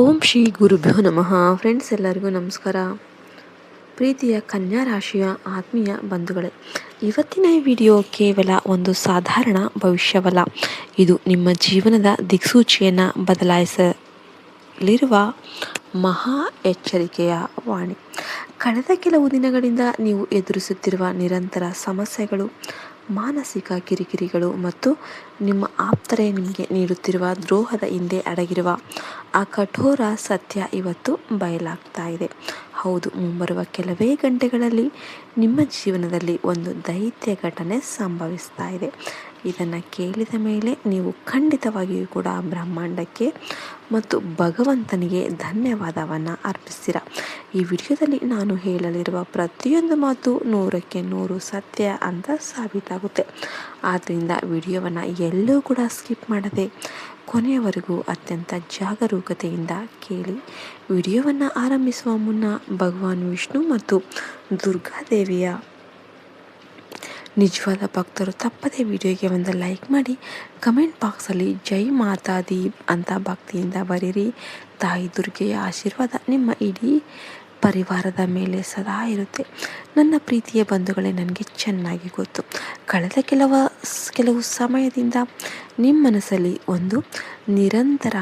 ಓಂ ಶ್ರೀ ಗುರುಭ್ಯೋ ನಮಃ. ಫ್ರೆಂಡ್ಸ್, ಎಲ್ಲರಿಗೂ ನಮಸ್ಕಾರ. ಪ್ರೀತಿಯ ಕನ್ಯಾ ರಾಶಿಯ ಆತ್ಮೀಯ ಬಂಧುಗಳೇ, ಇವತ್ತಿನ ಈ ವಿಡಿಯೋ ಕೇವಲ ಒಂದು ಸಾಧಾರಣ ಭವಿಷ್ಯವಲ್ಲ. ಇದು ನಿಮ್ಮ ಜೀವನದ ದಿಕ್ಸೂಚಿಯನ್ನು ಬದಲಾಯಿಸಲಿರುವ ಮಹಾ ಎಚ್ಚರಿಕೆಯ ವಾಣಿ. ಕಳೆದ ಕೆಲವು ದಿನಗಳಿಂದ ನೀವು ಎದುರಿಸುತ್ತಿರುವ ನಿರಂತರ ಸಮಸ್ಯೆಗಳು, ಮಾನಸಿಕ ಕಿರಿಕಿರಿಗಳು ಮತ್ತು ನಿಮ್ಮ ಆಪ್ತರೇ ನಿಮಗೆ ನೀಡುತ್ತಿರುವ ದ್ರೋಹದ ಹಿಂದೆ ಅಡಗಿರುವ ಆ ಕಠೋರ ಸತ್ಯ ಇವತ್ತು ಬಯಲಾಗ್ತಾ ಇದೆ. ಹೌದು, ಮುಂಬರುವ ಕೆಲವೇ ಗಂಟೆಗಳಲ್ಲಿ ನಿಮ್ಮ ಜೀವನದಲ್ಲಿ ಒಂದು ದೈತ್ಯ ಘಟನೆ ಸಂಭವಿಸ್ತಾ ಇದೆ. ಇದನ್ನು ಕೇಳಿದ ಮೇಲೆ ನೀವು ಖಂಡಿತವಾಗಿಯೂ ಕೂಡ ಬ್ರಹ್ಮಾಂಡಕ್ಕೆ ಮತ್ತು ಭಗವಂತನಿಗೆ ಧನ್ಯವಾದವನ್ನು ಅರ್ಪಿಸ್ತೀರ. ಈ ವಿಡಿಯೋದಲ್ಲಿ ನಾನು ಹೇಳಲಿರುವ ಪ್ರತಿಯೊಂದು ಮಾತು 100ಕ್ಕೆ 100 ಸತ್ಯ ಅಂತ ಸಾಬೀತಾಗುತ್ತೆ. ಆದ್ದರಿಂದ ವಿಡಿಯೋವನ್ನು ಎಲ್ಲೂ ಕೂಡ ಸ್ಕಿಪ್ ಮಾಡದೆ ಕೊನೆಯವರೆಗೂ ಅತ್ಯಂತ ಜಾಗರೂಕತೆಯಿಂದ ಕೇಳಿ. ವಿಡಿಯೋವನ್ನು ಆರಂಭಿಸುವ ಮುನ್ನ ಭಗವಾನ್ ವಿಷ್ಣು ಮತ್ತು ದುರ್ಗಾದೇವಿಯ ನಿಜವಾದ ಭಕ್ತರು ತಪ್ಪದೇ ವಿಡಿಯೋಗೆ ಒಂದು ಲೈಕ್ ಮಾಡಿ, ಕಮೆಂಟ್ ಬಾಕ್ಸಲ್ಲಿ ಜೈ ಮಾತಾದಿ ಅಂತ ಭಕ್ತಿಯಿಂದ ಬರೀರಿ. ತಾಯಿ ದುರ್ಗೆಯ ಆಶೀರ್ವಾದ ನಿಮ್ಮ ಇಡೀ ಪರಿವಾರದ ಮೇಲೆ ಸದಾ ಇರುತ್ತೆ. ನನ್ನ ಪ್ರೀತಿಯ ಬಂಧುಗಳೇ, ನನಗೆ ಚೆನ್ನಾಗಿ ಗೊತ್ತು, ಕಳೆದ ಕೆಲವು ಸಮಯದಿಂದ ನಿಮ್ಮ ಮನಸ್ಸಲ್ಲಿ ಒಂದು ನಿರಂತರ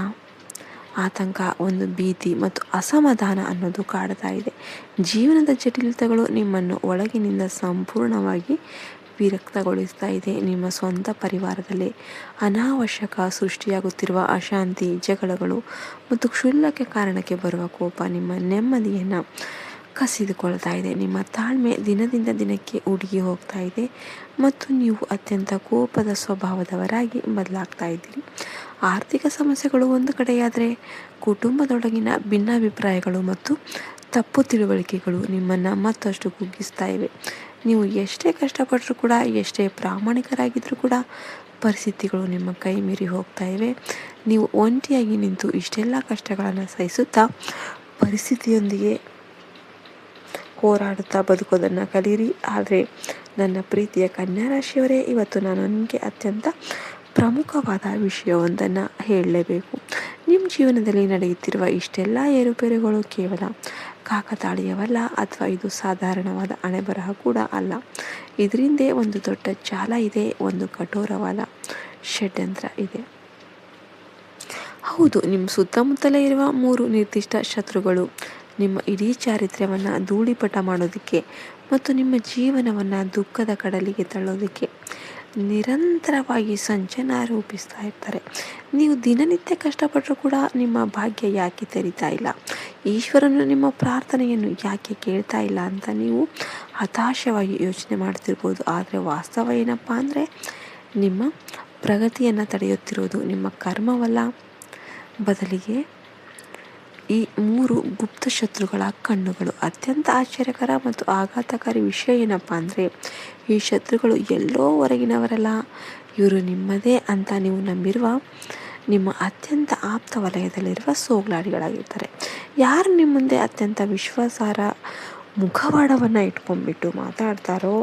ಆತಂಕ, ಒಂದು ಭೀತಿ ಮತ್ತು ಅಸಮಾಧಾನ ಅನ್ನೋದು ಕಾಡ್ತಾ ಇದೆ. ಜೀವನದ ಜಟಿಲತೆಗಳು ನಿಮ್ಮನ್ನು ಒಳಗಿನಿಂದ ಸಂಪೂರ್ಣವಾಗಿ ವಿರಕ್ತಗೊಳಿಸ್ತಾ ಇದೆ. ನಿಮ್ಮ ಸ್ವಂತ ಪರಿವಾರದಲ್ಲಿ ಅನಾವಶ್ಯಕ ಸೃಷ್ಟಿಯಾಗುತ್ತಿರುವ ಅಶಾಂತಿ, ಜಗಳಗಳು ಮತ್ತು ಕ್ಷುಲ್ಲಕ ಕಾರಣಕ್ಕೆ ಬರುವ ಕೋಪ ನಿಮ್ಮ ನೆಮ್ಮದಿಯನ್ನು ಕಸಿದುಕೊಳ್ತಾ ಇದೆ. ನಿಮ್ಮ ತಾಳ್ಮೆ ದಿನದಿಂದ ದಿನಕ್ಕೆ ಉಡುಗಿ ಹೋಗ್ತಾ ಇದೆ ಮತ್ತು ನೀವು ಅತ್ಯಂತ ಕೋಪದ ಸ್ವಭಾವದವರಾಗಿ ಬದಲಾಗ್ತಾ ಇದ್ದೀರಿ. ಆರ್ಥಿಕ ಸಮಸ್ಯೆಗಳು ಒಂದು ಕಡೆಯಾದರೆ, ಕುಟುಂಬದೊಳಗಿನ ಭಿನ್ನಾಭಿಪ್ರಾಯಗಳು ಮತ್ತು ತಪ್ಪು ತಿಳುವಳಿಕೆಗಳು ನಿಮ್ಮನ್ನು ಮತ್ತಷ್ಟು ಕುಗ್ಗಿಸ್ತಾ ಇವೆ. ನೀವು ಎಷ್ಟೇ ಕಷ್ಟಪಟ್ಟರೂ ಕೂಡ, ಎಷ್ಟೇ ಪ್ರಾಮಾಣಿಕರಾಗಿದ್ದರೂ ಕೂಡ ಪರಿಸ್ಥಿತಿಗಳು ನಿಮ್ಮ ಕೈ ಮೀರಿ ಹೋಗ್ತಾ ಇವೆ. ನೀವು ಒಂಟಿಯಾಗಿ ನಿಂತು ಇಷ್ಟೆಲ್ಲ ಕಷ್ಟಗಳನ್ನು ಸಹಿಸುತ್ತಾ ಪರಿಸ್ಥಿತಿಯೊಂದಿಗೆ ಹೋರಾಡುತ್ತಾ ಬದುಕೋದನ್ನು ಕಲೀರಿ. ಆದರೆ ನನ್ನ ಪ್ರೀತಿಯ ಕನ್ಯಾ ರಾಶಿಯವರೇ, ಇವತ್ತು ನಾನು ನಿಮಗೆ ಅತ್ಯಂತ ಪ್ರಮುಖವಾದ ವಿಷಯವೊಂದನ್ನು ಹೇಳಲೇಬೇಕು. ನಿಮ್ಮ ಜೀವನದಲ್ಲಿ ನಡೆಯುತ್ತಿರುವ ಇಷ್ಟೆಲ್ಲ ಏರುಪೇರುಗಳು ಕೇವಲ ಕಾಕತಾಳೀಯವಲ್ಲ, ಅಥವಾ ಇದು ಸಾಧಾರಣವಾದ ಹಣೆಬರಹ ಕೂಡ ಅಲ್ಲ. ಇದರಿಂದ ಒಂದು ದೊಡ್ಡ ಜಾಲ ಇದೆ, ಒಂದು ಕಠೋರವಾದ ಷಡ್ಯಂತ್ರ ಇದೆ. ಹೌದು, ನಿಮ್ಮ ಸುತ್ತಮುತ್ತಲೇ ಇರುವ 3 ನಿರ್ದಿಷ್ಟ ಶತ್ರುಗಳು ನಿಮ್ಮ ಇಡೀ ಚಾರಿತ್ರ್ಯವನ್ನು ಧೂಳಿಪಟ ಮಾಡೋದಕ್ಕೆ ಮತ್ತು ನಿಮ್ಮ ಜೀವನವನ್ನು ದುಃಖದ ಕಡಲಿಗೆ ತಳ್ಳೋದಕ್ಕೆ ನಿರಂತರವಾಗಿ ಸಂಚನ ರೂಪಿಸ್ತಾ ಇರ್ತಾರೆ. ನೀವು ದಿನನಿತ್ಯ ಕಷ್ಟಪಟ್ಟರೂ ಕೂಡ ನಿಮ್ಮ ಭಾಗ್ಯ ಯಾಕೆ ತೆರೀತಾ ಇಲ್ಲ, ಈಶ್ವರನು ನಿಮ್ಮ ಪ್ರಾರ್ಥನೆಯನ್ನು ಯಾಕೆ ಕೇಳ್ತಾ ಇಲ್ಲ ಅಂತ ನೀವು ಹತಾಶವಾಗಿ ಯೋಚನೆ ಮಾಡ್ತಿರ್ಬೋದು. ಆದರೆ ವಾಸ್ತವ ಏನಪ್ಪ ಅಂದರೆ, ನಿಮ್ಮ ಪ್ರಗತಿಯನ್ನು ತಡೆಯುತ್ತಿರೋದು ನಿಮ್ಮ ಕರ್ಮವಲ್ಲ, ಬದಲಿಗೆ ಈ 3 ಗುಪ್ತ ಶತ್ರುಗಳ ಕಣ್ಣುಗಳು. ಅತ್ಯಂತ ಆಶ್ಚರ್ಯಕರ ಮತ್ತು ಆಘಾತಕಾರಿ ವಿಷಯ ಏನಪ್ಪ ಅಂದರೆ, ಈ ಶತ್ರುಗಳು ಎಲ್ಲೋ ಹೊರಗಿನವರಲ್ಲ, ಇವರು ನಿಮ್ಮದೇ ಅಂತ ನೀವು ನಂಬಿರುವ ನಿಮ್ಮ ಅತ್ಯಂತ ಆಪ್ತ ವಲಯದಲ್ಲಿರುವ ಸೋಗ್ಲಾಡಿಗಳಾಗಿರ್ತಾರೆ. ಯಾರು ನಿಮ್ಮ ಮುಂದೆ ಅತ್ಯಂತ ವಿಶ್ವಾಸಾರ್ಹ ಮುಖವಾಡವನ್ನು ಇಟ್ಕೊಂಡ್ಬಿಟ್ಟು ಮಾತಾಡ್ತಾರೋ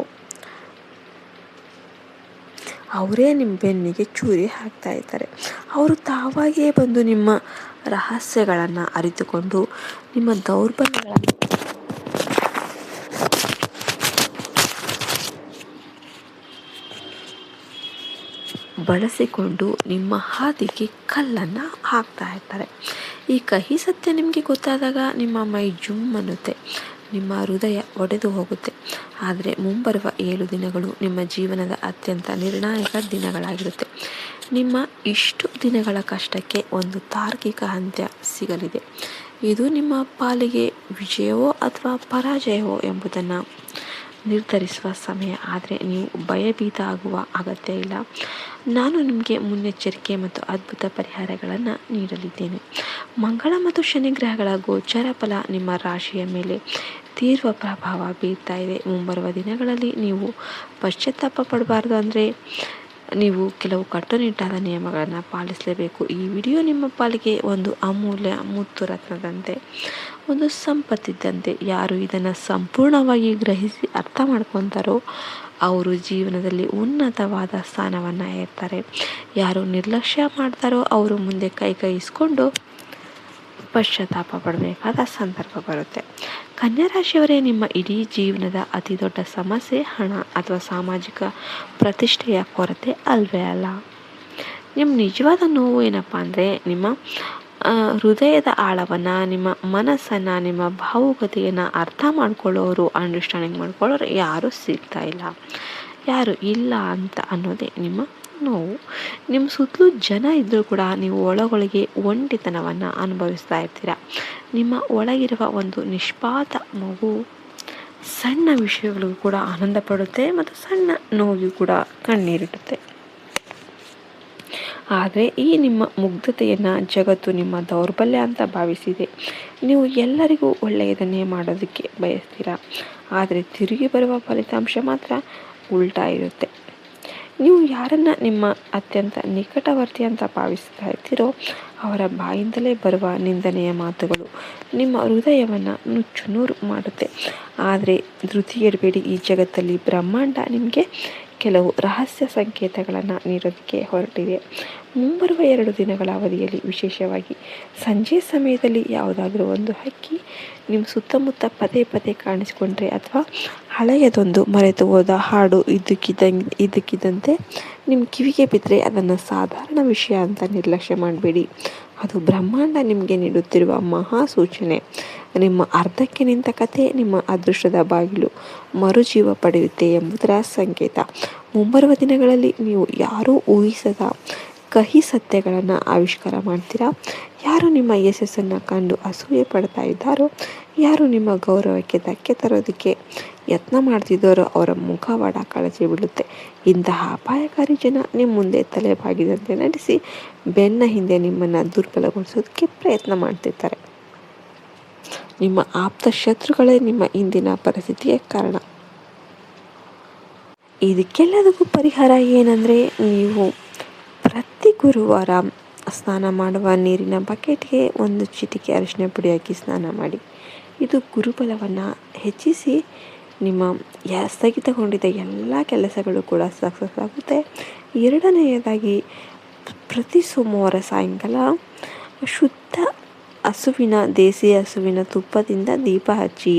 ಅವರೇ ನಿಮ್ಮ ಬೆನ್ನಿಗೆ ಚೂರಿ ಹಾಕ್ತಾ ಇರ್ತಾರೆ. ಅವರು ತಾವಾಗಿಯೇ ಬಂದು ನಿಮ್ಮ ರಹಸ್ಯಗಳನ್ನು ಅರಿತುಕೊಂಡು ನಿಮ್ಮ ದೌರ್ಬಲ್ಯಗಳನ್ನು ಬಳಸಿಕೊಂಡು ನಿಮ್ಮ ಹಾದಿಗೆ ಕಲ್ಲನ್ನು ಹಾಕ್ತಾ ಇರ್ತಾರೆ. ಈ ಕಹಿ ಸತ್ಯ ನಿಮಗೆ ಗೊತ್ತಾದಾಗ ನಿಮ್ಮ ಮೈ ಜುಮ್ ಅನ್ನುತ್ತೆ, ನಿಮ್ಮ ಹೃದಯ ಒಡೆದು ಹೋಗುತ್ತೆ. ಆದರೆ ಮುಂಬರುವ 7 ದಿನಗಳು ನಿಮ್ಮ ಜೀವನದ ಅತ್ಯಂತ ನಿರ್ಣಾಯಕ ದಿನಗಳಾಗಿರುತ್ತೆ. ನಿಮ್ಮ ಇಷ್ಟು ದಿನಗಳ ಕಷ್ಟಕ್ಕೆ ಒಂದು ತಾರ್ಕಿಕ ಅಂತ್ಯ ಸಿಗಲಿದೆ. ಇದು ನಿಮ್ಮ ಪಾಲಿಗೆ ವಿಜಯವೋ ಅಥವಾ ಪರಾಜಯವೋ ಎಂಬುದನ್ನು ನಿರ್ಧರಿಸುವ ಸಮಯ. ಆದರೆ ನೀವು ಭಯಭೀತ ಆಗುವ ಅಗತ್ಯ ಇಲ್ಲ. ನಾನು ನಿಮಗೆ ಮುನ್ನೆಚ್ಚರಿಕೆ ಮತ್ತು ಅದ್ಭುತ ಪರಿಹಾರಗಳನ್ನು ನೀಡಲಿದ್ದೇನೆ. ಮಂಗಳ ಮತ್ತು ಶನಿ ಗ್ರಹಗಳ ಗೋಚಾರ ಫಲ ನಿಮ್ಮ ರಾಶಿಯ ಮೇಲೆ ತೀವ್ರ ಪ್ರಭಾವ ಬೀರ್ತಾ ಇದೆ. ಮುಂಬರುವ ದಿನಗಳಲ್ಲಿ ನೀವು ಪಶ್ಚಾತ್ತಾಪ ಪಡಬಾರ್ದು. ಅಂದರೆ ನೀವು ಕೆಲವು ಕಟ್ಟುನಿಟ್ಟಾದ ನಿಯಮಗಳನ್ನು ಪಾಲಿಸಲೇಬೇಕು. ಈ ವಿಡಿಯೋ ನಿಮ್ಮ ಪಾಲಿಗೆ ಒಂದು ಅಮೂಲ್ಯ ಮುತ್ತು ರತ್ನದಂತೆ, ಒಂದು ಸಂಪತ್ತಿದ್ದಂತೆ. ಯಾರು ಇದನ್ನು ಸಂಪೂರ್ಣವಾಗಿ ಗ್ರಹಿಸಿ ಅರ್ಥ ಮಾಡ್ಕೊತಾರೋ ಅವರು ಜೀವನದಲ್ಲಿ ಉನ್ನತವಾದ ಸ್ಥಾನವನ್ನು ಏರ್ತಾರೆ. ಯಾರು ನಿರ್ಲಕ್ಷ್ಯ ಮಾಡ್ತಾರೋ ಅವರು ಮುಂದೆ ಕೈ ಇಸ್ಕೊಂಡು ಪಶ್ಚಾತ್ತಾಪ ಪಡಬೇಕಾದ ಸಂದರ್ಭ ಬರುತ್ತೆ. ಕನ್ಯಾ ರಾಶಿಯವರೇ, ನಿಮ್ಮ ಇಡೀ ಜೀವನದ ಅತಿ ದೊಡ್ಡ ಸಮಸ್ಯೆ ಹಣ ಅಥವಾ ಸಾಮಾಜಿಕ ಪ್ರತಿಷ್ಠೆಯ ಕೊರತೆ ಅಲ್ವೇ ಅಲ್ಲ. ನಿಮ್ಮ ನಿಜವಾದ ನೋವು ಏನಪ್ಪ ಅಂದರೆ, ನಿಮ್ಮ ಹೃದಯದ ಆಳವನ್ನು, ನಿಮ್ಮ ಮನಸ್ಸನ್ನು, ನಿಮ್ಮ ಭಾವುಕತೆಯನ್ನು ಅರ್ಥ ಮಾಡ್ಕೊಳ್ಳೋರು, ಅಂಡರ್ಸ್ಟ್ಯಾಂಡಿಂಗ್ ಮಾಡ್ಕೊಳ್ಳೋರು ಯಾರೂ ಸಿಗ್ತಾ ಇಲ್ಲ, ಯಾರು ಇಲ್ಲ ಅಂತ ಅನ್ನೋದೇ ನಿಮ್ಮ ನೋವು. ನಿಮ್ಮ ಸುತ್ತಲೂ ಜನ ಇದ್ದರೂ ಕೂಡ ನೀವು ಒಳಗೊಳಗೆ ಒಂಟಿತನವನ್ನು ಅನುಭವಿಸ್ತಾ ಇರ್ತೀರ. ನಿಮ್ಮ ಒಳಗಿರುವ ಒಂದು ನಿಷ್ಪಾತ ಮಗು ಸಣ್ಣ ವಿಷಯಗಳಿಗೂ ಕೂಡ ಆನಂದ ಪಡುತ್ತೆ ಮತ್ತು ಸಣ್ಣ ನೋವಿಗೂ ಕೂಡ ಕಣ್ಣೀರಿಡುತ್ತೆ. ಆದರೆ ಈ ನಿಮ್ಮ ಮುಗ್ಧತೆಯನ್ನು ಜಗತ್ತು ನಿಮ್ಮ ದೌರ್ಬಲ್ಯ ಅಂತ ಭಾವಿಸಿದೆ. ನೀವು ಎಲ್ಲರಿಗೂ ಒಳ್ಳೆಯದನ್ನೇ ಮಾಡೋದಕ್ಕೆ ಬಯಸ್ತೀರ, ಆದರೆ ತಿರುಗಿ ಬರುವ ಫಲಿತಾಂಶ ಮಾತ್ರ ಉಲ್ಟಾ ಇರುತ್ತೆ. ನೀವು ಯಾರನ್ನು ನಿಮ್ಮ ಅತ್ಯಂತ ನಿಕಟವರ್ತಿ ಅಂತ ಭಾವಿಸ್ತಾ ಇರ್ತೀರೋ ಅವರ ಬಾಯಿಂದಲೇ ಬರುವ ನಿಂದನೆಯ ಮಾತುಗಳು ನಿಮ್ಮ ಹೃದಯವನ್ನು ನುಚ್ಚುನೂರು ಮಾಡುತ್ತೆ. ಆದರೆ ಧೃತಿಗೆಡಬೇಡಿ, ಈ ಜಗತ್ತಲ್ಲಿ ಬ್ರಹ್ಮಾಂಡ ನಿಮಗೆ ಕೆಲವು ರಹಸ್ಯ ಸಂಕೇತಗಳನ್ನು ನೀಡೋದಕ್ಕೆ ಹೊರಟಿದೆ. ಮುಂಬರುವ 2 ದಿನಗಳ ಅವಧಿಯಲ್ಲಿ, ವಿಶೇಷವಾಗಿ ಸಂಜೆ ಸಮಯದಲ್ಲಿ ಯಾವುದಾದ್ರೂ ಒಂದು ಹಕ್ಕಿ ನಿಮ್ಮ ಸುತ್ತಮುತ್ತ ಪದೇ ಪದೇ ಕಾಣಿಸಿಕೊಂಡ್ರೆ ಅಥವಾ ಹಳೆಯದೊಂದು ಮರೆತು ಹೋದ ಹಾಡು ಇದ್ದಕ್ಕಿದ್ದಂತೆ ನಿಮ್ಮ ಕಿವಿಗೆ ಬಿದ್ದರೆ ಅದನ್ನು ಸಾಧಾರಣ ವಿಷಯ ಅಂತ ನಿರ್ಲಕ್ಷ್ಯ ಮಾಡಬೇಡಿ. ಅದು ಬ್ರಹ್ಮಾಂಡ ನಿಮಗೆ ನೀಡುತ್ತಿರುವ ಮಹಾ ಸೂಚನೆ. ನಿಮ್ಮ ಅರ್ಧಕ್ಕೆ ನಿಂತ ಕಥೆ ನಿಮ್ಮ ಅದೃಷ್ಟದ ಬಾಗಿಲು ಮರುಜೀವ ಪಡೆಯುತ್ತೆ ಎಂಬುದರ ಸಂಕೇತ. ಮುಂಬರುವ ದಿನಗಳಲ್ಲಿ ನೀವು ಯಾರೂ ಊಹಿಸದ ಕಹಿ ಸತ್ಯಗಳನ್ನು ಆವಿಷ್ಕಾರ ಮಾಡ್ತೀರಾ. ಯಾರು ನಿಮ್ಮ ಯಶಸ್ಸನ್ನು ಕಂಡು ಅಸೂಯೆ ಪಡ್ತಾ ಇದ್ದಾರೋ, ಯಾರು ನಿಮ್ಮ ಗೌರವಕ್ಕೆ ಧಕ್ಕೆ ತರೋದಕ್ಕೆ ಯತ್ನ ಮಾಡ್ತಿದ್ದಾರೋ ಅವರ ಮುಖವಾಡ ಕಳಚಿ ಬೀಳುತ್ತೆ. ಇಂತಹ ಅಪಾಯಕಾರಿ ಜನ ನಿಮ್ಮ ಮುಂದೆ ತಲೆಬಾಗಿದಂತೆ ನಡೆಸಿ ಬೆನ್ನ ಹಿಂದೆ ನಿಮ್ಮನ್ನು ದುರ್ಬಲಗೊಳಿಸೋದಕ್ಕೆ ಪ್ರಯತ್ನ ಮಾಡ್ತಿರ್ತಾರೆ. ನಿಮ್ಮ ಆಪ್ತ ಶತ್ರುಗಳೇ ನಿಮ್ಮ ಇಂದಿನ ಪರಿಸ್ಥಿತಿಗೆ ಕಾರಣ. ಇದಕ್ಕೆಲ್ಲದಕ್ಕೂ ಪರಿಹಾರ ಏನಂದರೆ, ನೀವು ಪ್ರತಿ ಗುರುವಾರ ಸ್ನಾನ ಮಾಡುವ ನೀರಿನ ಬಕೆಟ್ಗೆ 1 ಚಿಟಿಕೆ ಅರಿಶಿನ ಪುಡಿ ಹಾಕಿ ಸ್ನಾನ ಮಾಡಿ. ಇದು ಗುರುಬಲವನ್ನು ಹೆಚ್ಚಿಸಿ ನಿಮ್ಮ ಸ್ಥಗಿತಗೊಂಡಿದ್ದ ಎಲ್ಲ ಕೆಲಸಗಳು ಕೂಡ ಸಕ್ಸಸ್ ಆಗುತ್ತೆ. 2ನೇದಾಗಿ, ಪ್ರತಿ ಸೋಮವಾರ ಸಾಯಂಕಾಲ ಶುದ್ಧ ದೇಸಿ ಹಸುವಿನ ತುಪ್ಪದಿಂದ ದೀಪ ಹಚ್ಚಿ,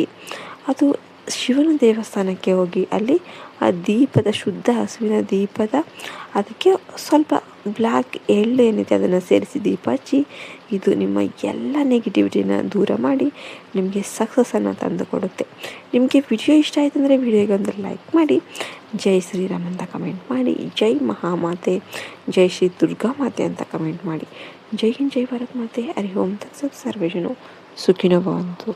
ಅದು ಶಿವನ ದೇವಸ್ಥಾನಕ್ಕೆ ಹೋಗಿ ಅಲ್ಲಿ ಆ ದೀಪದ ಶುದ್ಧ ಹಸುವಿನ ದೀಪದ ಅದಕ್ಕೆ ಸ್ವಲ್ಪ ಬ್ಲ್ಯಾಕ್ ಎಳ್ಳು ಏನಿದೆ ಅದನ್ನು ಸೇರಿಸಿ ದೀಪ ಹಚ್ಚಿ, ಇದು ನಿಮ್ಮ ಎಲ್ಲ ನೆಗೆಟಿವಿಟಿನ ದೂರ ಮಾಡಿ ನಿಮಗೆ ಸಕ್ಸಸ್ಸನ್ನು ತಂದು ಕೊಡುತ್ತೆ. ನಿಮಗೆ ವಿಡಿಯೋ ಇಷ್ಟ ಆಯಿತು ಅಂದರೆ ವಿಡಿಯೋಗೆ ಒಂದು ಲೈಕ್ ಮಾಡಿ, ಜೈ ಶ್ರೀರಾಮ್ ಅಂತ ಕಮೆಂಟ್ ಮಾಡಿ, ಜೈ ಮಹಾಮಾತೆ, ಜೈ ಶ್ರೀ ದುರ್ಗಾ ಮಾತೆ ಅಂತ ಕಮೆಂಟ್ ಮಾಡಿ. ಜೈ ಹಿಂದ್, ಜೈ ಭಾರತ್ ಮಾತೆ. ಹರಿ ಓಂ ತತ್ಸತ್. ಸರ್ವೇ ಜನೋ ಸುಖಿನೋ ಭವಂತು.